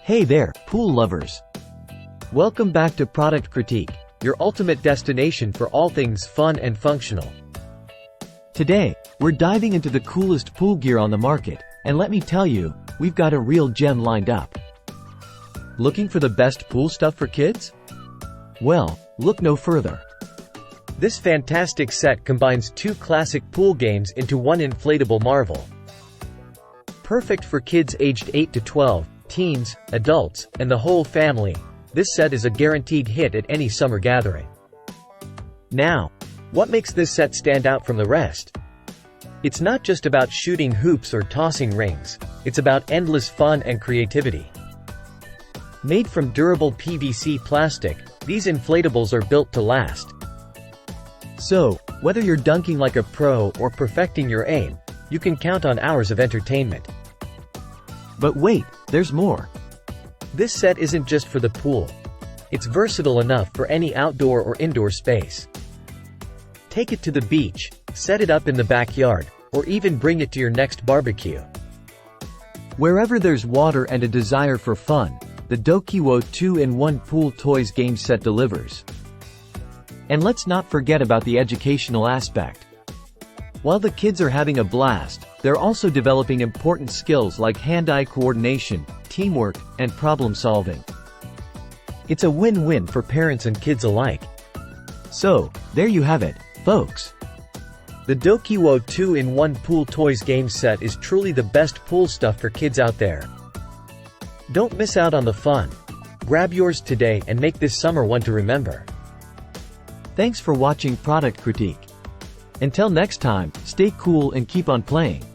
Hey there, pool lovers! Welcome back to Product Critique, your ultimate destination for all things fun and functional. Today, we're diving into the coolest pool gear on the market, and let me tell you, we've got a real gem lined up. Looking for the best pool stuff for kids? Well, look no further. This fantastic set combines two classic pool games into one inflatable marvel. Perfect for kids aged 8 to 12, teens, adults, and the whole family, this set is a guaranteed hit at any summer gathering. Now, what makes this set stand out from the rest? It's not just about shooting hoops or tossing rings, it's about endless fun and creativity. Made from durable PVC plastic, these inflatables are built to last. So, whether you're dunking like a pro or perfecting your aim, you can count on hours of entertainment. But wait, there's more. This set isn't just for the pool. It's versatile enough for any outdoor or indoor space. Take it to the beach, set it up in the backyard, or even bring it to your next barbecue. Wherever there's water and a desire for fun, the Dokeawo 2-in-1 Pool Toys game set delivers. And let's not forget about the educational aspect. While the kids are having a blast, they're also developing important skills like hand-eye coordination, teamwork, and problem-solving. It's a win-win for parents and kids alike. So, there you have it, folks. The Dokeawo 2-in-1 Pool Toys game set is truly the best pool stuff for kids out there. Don't miss out on the fun. Grab yours today and make this summer one to remember. Thanks for watching Product Critique. Until next time, stay cool and keep on playing.